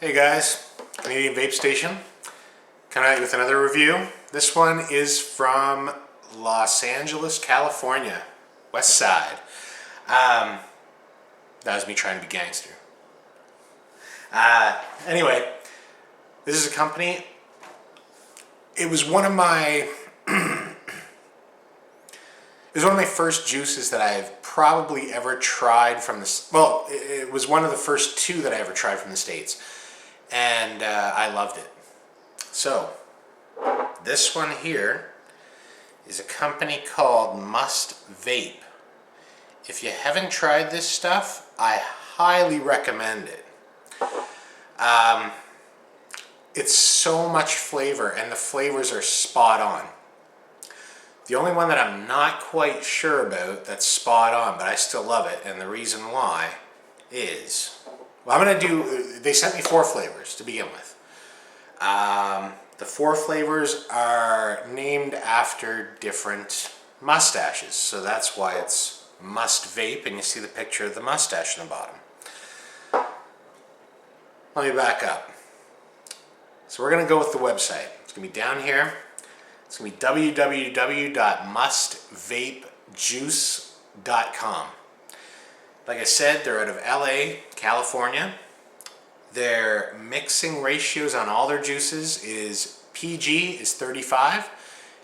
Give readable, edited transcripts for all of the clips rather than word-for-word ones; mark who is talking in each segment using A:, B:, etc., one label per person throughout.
A: Hey guys, Canadian Vape Station, coming at you with another review. This one is from Los Angeles, California, West Side. That was me trying to be gangster. Anyway, this is a company. It was one of my first juices that I've probably ever tried from the. Well, it was one of the first two that I ever tried from the States. And I loved it. So, this one here is a company called Must Vape. If you haven't tried this stuff, I highly recommend it. It's so much flavor, and the flavors are spot on. The only one that I'm not quite sure about that's spot on, but I still love it, and the reason why is... Well, they sent me 4 flavors to begin with. The 4 flavors are named after different mustaches. So that's why it's Must Vape, and you see the picture of the mustache in the bottom. Let me back up. So we're going to go with the website. It's going to be down here. It's going to be www.mustvapejuice.com. Like I said, they're out of LA, California. Their mixing ratios on all their juices is PG is 35,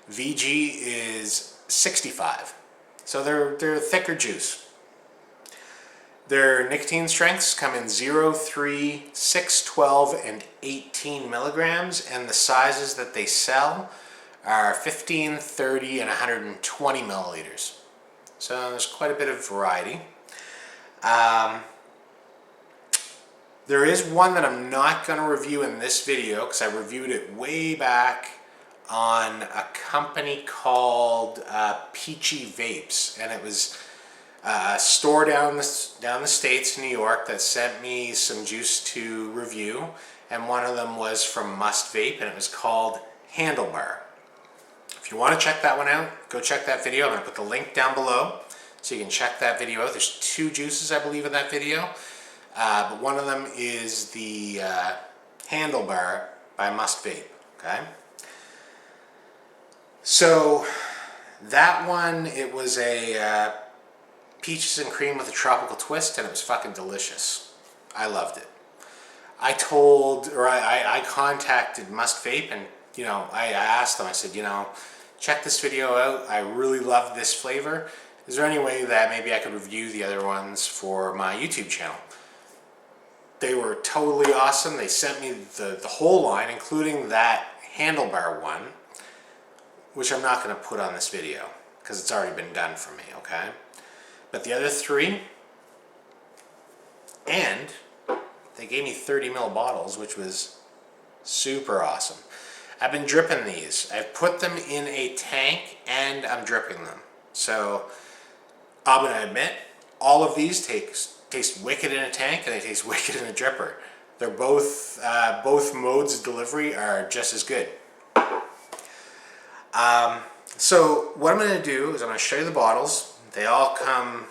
A: VG is 65. So they're a thicker juice. Their nicotine strengths come in 0, 3, 6, 12, and 18 milligrams, and the sizes that they sell are 15, 30, and 120 milliliters. So there's quite a bit of variety. There is one that I'm not going to review in this video because I reviewed it way back on a company called Peachy Vapes, and it was a store down the States in New York that sent me some juice to review, and one of them was from Must Vape, and it was called Handlebar. If you want to check that one out, go check that video. I'm going to put the link down below so you can check that video out. There's 2 juices, I believe, in that video. But one of them is the Handlebar by Must Vape, okay? So that one, it was a peaches and cream with a tropical twist, and it was fucking delicious. I loved it. I contacted Must Vape, and I asked them, I said, check this video out. I really love this flavor. Is there any way that maybe I could review the other ones for my YouTube channel? They were totally awesome. They sent me the whole line, including that Handlebar one, which I'm not going to put on this video because it's already been done for me, okay? But the other 3, and they gave me 30 ml bottles, which was super awesome. I've been dripping these. I've put them in a tank and I'm dripping them. So I'm going to admit, all of these taste wicked in a tank and they taste wicked in a dripper. They're both modes of delivery are just as good. So what I'm going to do is I'm going to show you the bottles. They all come,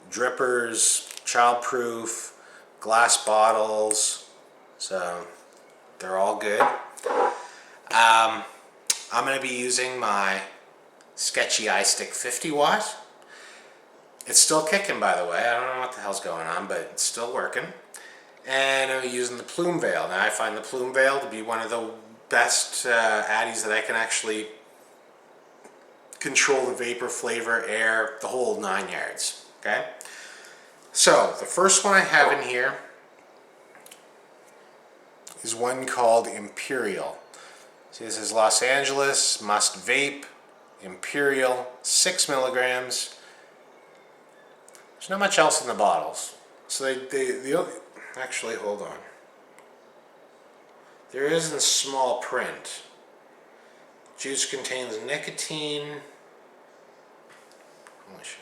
A: drippers, childproof, glass bottles. So they're all good. I'm going to be using my Sketchy iStick 50 watt. It's still kicking, by the way. I don't know what the hell's going on, but it's still working. And I'm using the Plume Veil. Now I find the Plume Veil to be one of the best addies that I can actually control the vapor, flavor, air, the whole 9 yards. Okay? So the first one I have in here is one called Imperial. See, this is Los Angeles, Must Vape, Imperial, 6 milligrams. There's not much else in the bottles. So actually, hold on. There is in small print. Juice contains nicotine. Holy shit.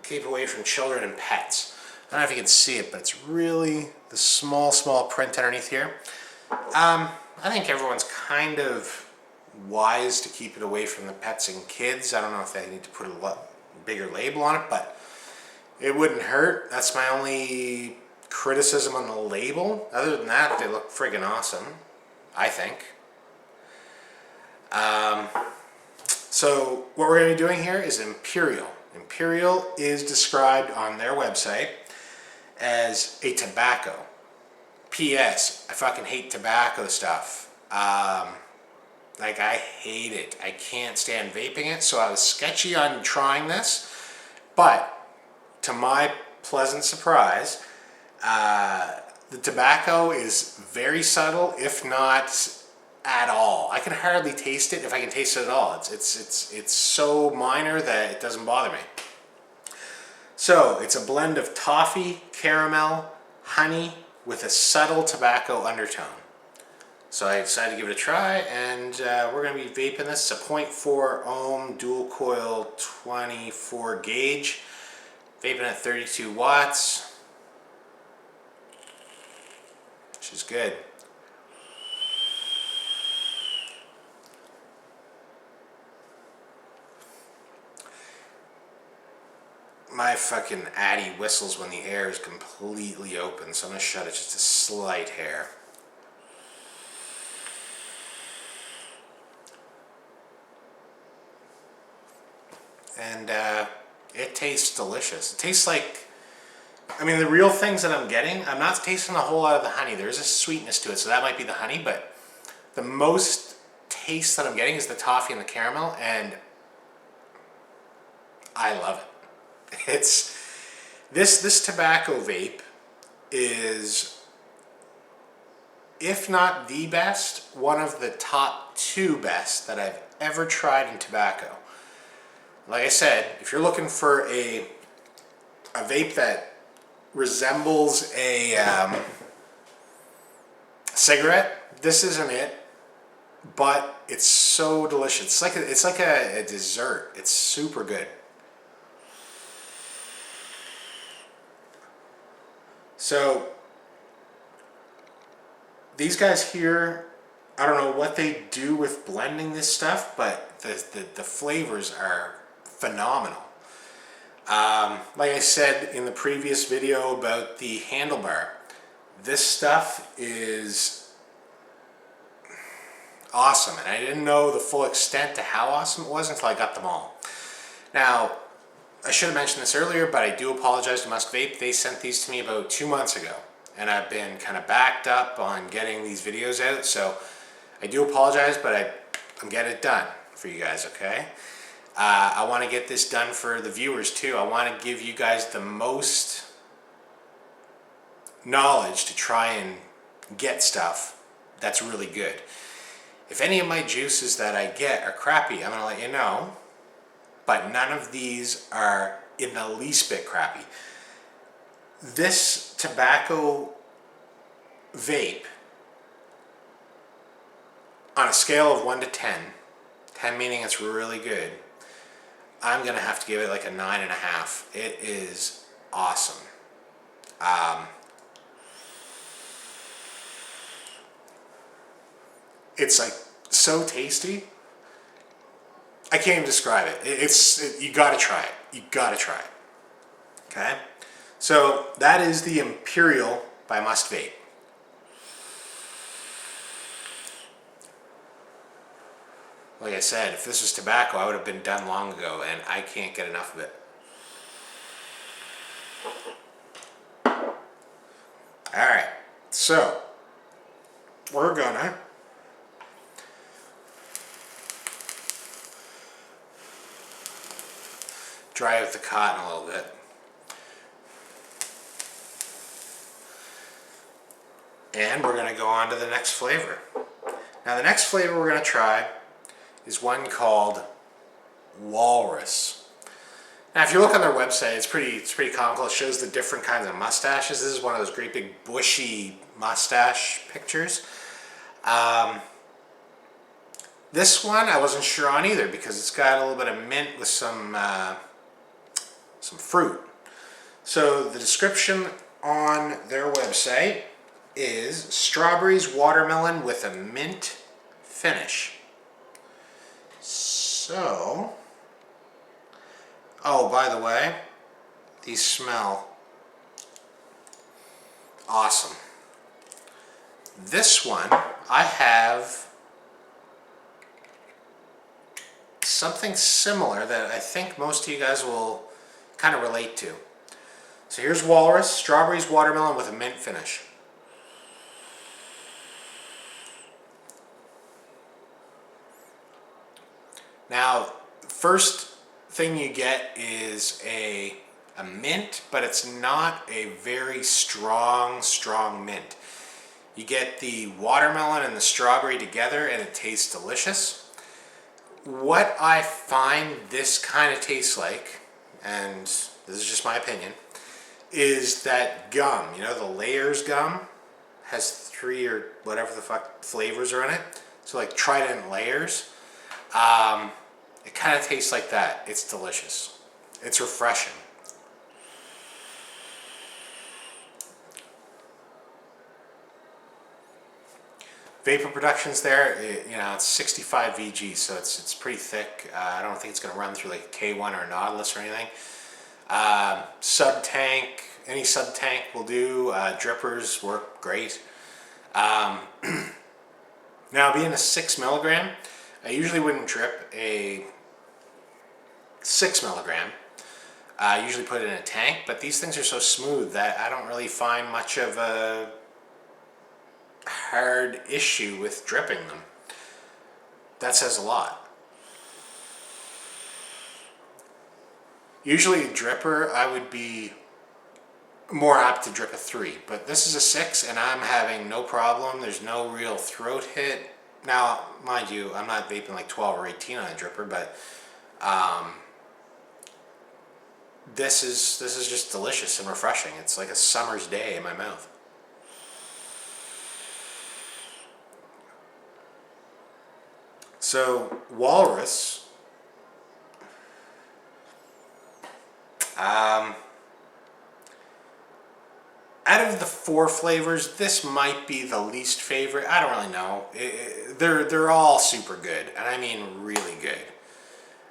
A: Keep away from children and pets. I don't know if you can see it, but it's really the small print underneath here. I think everyone's kind of wise to keep it away from the pets and kids. I don't know if they need to put a bigger label on it, but It wouldn't hurt. That's my only criticism on the label. Other than that, they look friggin' awesome, I think. So what we're going to be doing here is Imperial. Imperial is described on their website as a tobacco. P.S. I fucking hate tobacco stuff. Like, I hate it. I can't stand vaping it, so I was sketchy on trying this. But, to my pleasant surprise, the tobacco is very subtle, if not at all. I can hardly taste it, if I can taste it at all. It's so minor that it doesn't bother me. So, it's a blend of toffee, caramel, honey, with a subtle tobacco undertone. So I decided to give it a try, and we're going to be vaping this. It's a 0.4 ohm dual coil 24 gauge. Vaping at 32 watts, which is good. My fucking Addy whistles when the air is completely open, so I'm going to shut it just a slight hair. And it tastes delicious. It tastes like, I mean, the real things that I'm getting, I'm not tasting a whole lot of the honey. There is a sweetness to it, so that might be the honey, but the most taste that I'm getting is the toffee and the caramel, and I love it. It's, this tobacco vape is, if not the best, one of the top 2 best that I've ever tried in tobacco. Like I said, if you're looking for a vape that resembles a cigarette, this isn't it, but it's so delicious. It's like a dessert. It's super good. So these guys here, I don't know what they do with blending this stuff, but the flavors are phenomenal. Like I said in the previous video about the Handlebar, this stuff is awesome, and I didn't know the full extent to how awesome it was until I got them all. Now, I should have mentioned this earlier, but I do apologize to Musk Vape. They sent these to me about 2 months ago, and I've been kind of backed up on getting these videos out, so I do apologize, but I'm getting it done for you guys, okay? I want to get this done for the viewers too. I want to give you guys the most knowledge to try and get stuff that's really good. If any of my juices that I get are crappy, I'm going to let you know, but none of these are in the least bit crappy. This tobacco vape, on a scale of 1 to 10, 10 meaning it's really good, I'm going to have to give it like a 9.5. It is awesome. It's like so tasty. I can't even describe it. You got to try it. You got to try it. Okay? So that is the Imperial by Must Vape. Like I said, if this was tobacco, I would have been done long ago, and I can't get enough of it. Alright, so we're gonna dry out the cotton a little bit. And we're gonna go on to the next flavor. Now the next flavor we're gonna try is one called Walrus. Now if you look on their website, it's pretty comical. It shows the different kinds of mustaches. This is one of those great big bushy mustache pictures. This one I wasn't sure on either because it's got a little bit of mint with some fruit. So the description on their website is strawberries, watermelon with a mint finish. So, oh, by the way, These smell awesome. This one, I have something similar that I think most of you guys will kind of relate to. So here's Walrus, strawberries, watermelon with a mint finish. Now, first thing you get is a mint, but it's not a very strong mint. You get the watermelon and the strawberry together and it tastes delicious. What I find this kind of tastes like, and this is just my opinion, is that gum. You know, the Layers gum has 3 or whatever the fuck flavors are in it. So like Trident Layers. It kind of tastes like that. It's delicious. It's refreshing. Vapor Productions there, you know, it's 65 VG, so it's pretty thick. I don't think it's going to run through like a K1 or a Nautilus or anything. Sub-tank, any sub-tank will do. Drippers work great. Now, being a 6 milligram, I usually wouldn't drip a 6 milligram. I usually put it in a tank, but these things are so smooth that I don't really find much of a hard issue with dripping them. That says a lot. Usually a dripper, I would be more apt to drip a 3, but this is a 6 and I'm having no problem. There's no real throat hit. Now, mind you, I'm not vaping like 12 or 18 on a dripper, but this is just delicious and refreshing. It's like a summer's day in my mouth. So, Walrus, out of the 4 flavors, this might be the least favorite. I don't really know. They're all super good, and I mean really good.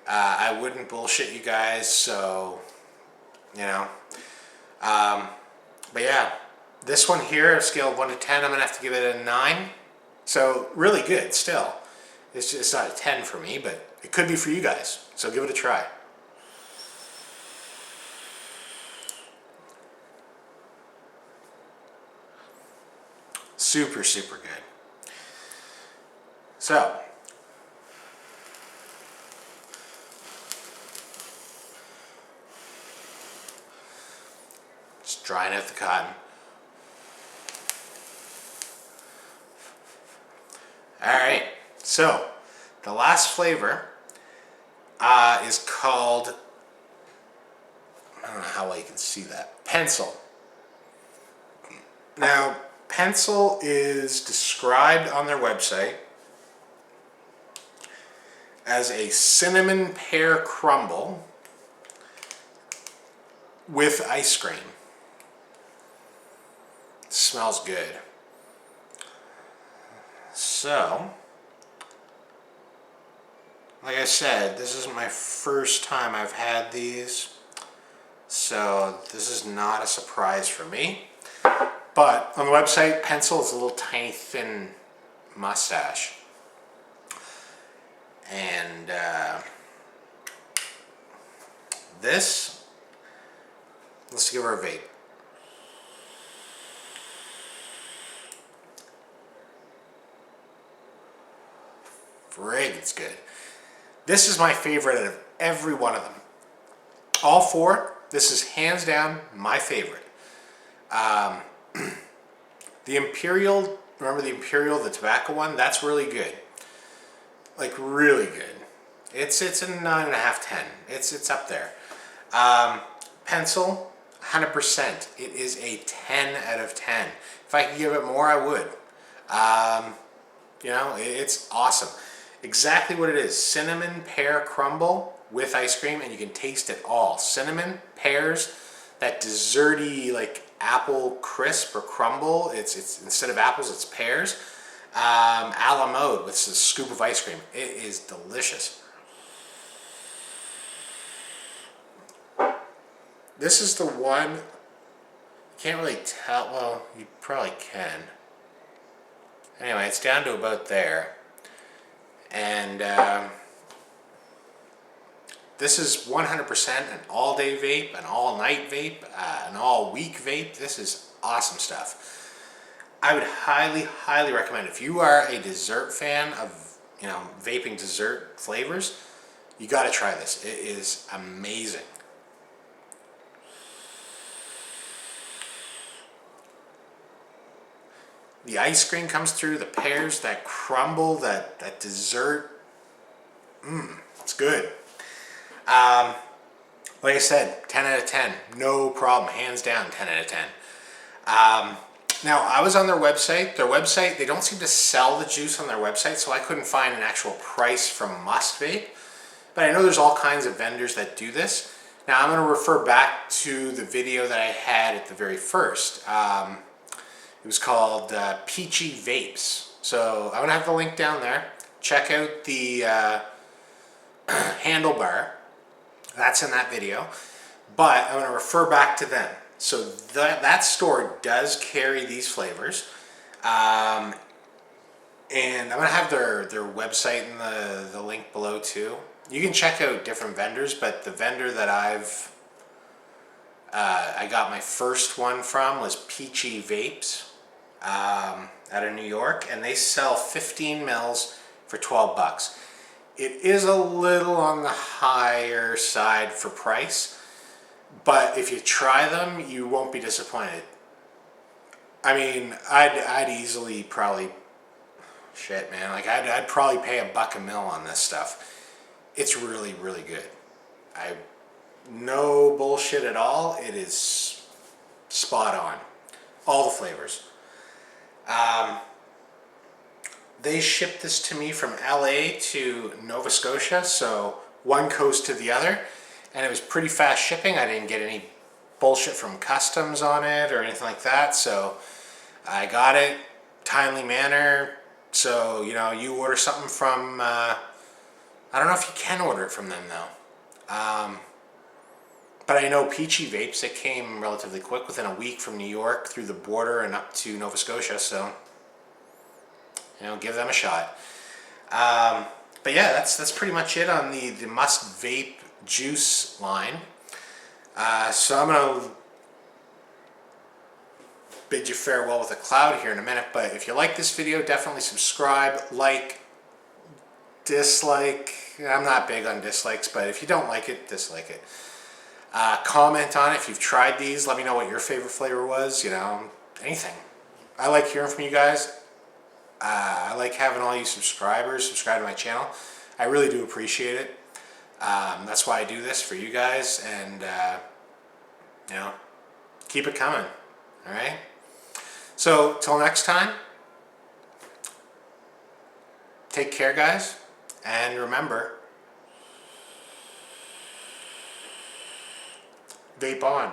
A: I wouldn't bullshit you guys, so, you know. But yeah, this one here, a scale of 1 to 10, I'm going to have to give it a 9. So, really good still. It's not a 10 for me, but it could be for you guys. So give it a try. Super, super good. So, just drying out the cotton. Alright, so the last flavor is called, I don't know how well you can see that, Pencil. Now, Pencil is described on their website as a cinnamon pear crumble with ice cream. It smells good. So, like I said, this is my first time I've had these, so this is not a surprise for me. But on the website, Pencil is a little tiny, thin mustache. And this, let's give her a vape. Frig, it's good. This is my favorite out of every one of them. All 4, this is hands down my favorite. The Imperial, remember the Imperial, the tobacco one? That's really good. Like, really good. It's a 9.5, 10. It's up there. Pencil, 100%. It is a 10 out of 10. If I could give it more, I would. You know, it's awesome. Exactly what it is. Cinnamon pear crumble with ice cream, and you can taste it all. Cinnamon, pears, that desserty, like, apple crisp or crumble. It's instead of apples, it's pears. A la mode with a scoop of ice cream. It is delicious. This is the one, you can't really tell, well, you probably can. Anyway, it's down to about there. And this is 100% an all-day vape, an all-night vape, an all-week vape. This is awesome stuff. I would highly, highly recommend, if you are a dessert fan of, you know, vaping dessert flavors, you got to try this. It is amazing. The ice cream comes through, the pears, that crumble, that dessert. It's good. Like I said, 10 out of 10. No problem. Hands down, 10 out of 10. Now, I was on their website. Their website, they don't seem to sell the juice on their website, so I couldn't find an actual price from Must Vape. But I know there's all kinds of vendors that do this. Now, I'm going to refer back to the video that I had at the very first. It was called Peachy Vapes. So I'm going to have the link down there. Check out the Handlebar. That's in that video. But I'm going to refer back to them. So that store does carry these flavors. And I'm going to have their website in the link below too. You can check out different vendors, but the vendor that I got my first one from was Peachy Vapes out of New York, and they sell 15 mils for 12 bucks. It is a little on the higher side for price, but if you try them, you won't be disappointed. I mean, I'd easily probably, shit man, like I'd probably pay $1 a mil on this stuff. It's really, really good. No bullshit at all. It is spot on. All the flavors. They shipped this to me from LA to Nova Scotia, so one coast to the other, and it was pretty fast shipping. I didn't get any bullshit from customs on it or anything like that, so I got it, timely manner. So, you know, you order something from, I don't know if you can order it from them though. But I know Peachy Vapes, it came relatively quick, within a week from New York through the border and up to Nova Scotia, so, you know, give them a shot. But yeah, that's pretty much it on the Must Vape juice line. So I'm going to bid you farewell with a cloud here in a minute, but if you like this video, definitely subscribe, like, dislike. I'm not big on dislikes, but if you don't like it, dislike it. Comment on it if you've tried these. Let me know what your favorite flavor was, you know, anything. I like hearing from you guys. I like having all you subscribers subscribe to my channel. I really do appreciate it. That's why I do this, for you guys, and you know, keep it coming. All right. So till next time, take care, guys, and remember, vape on.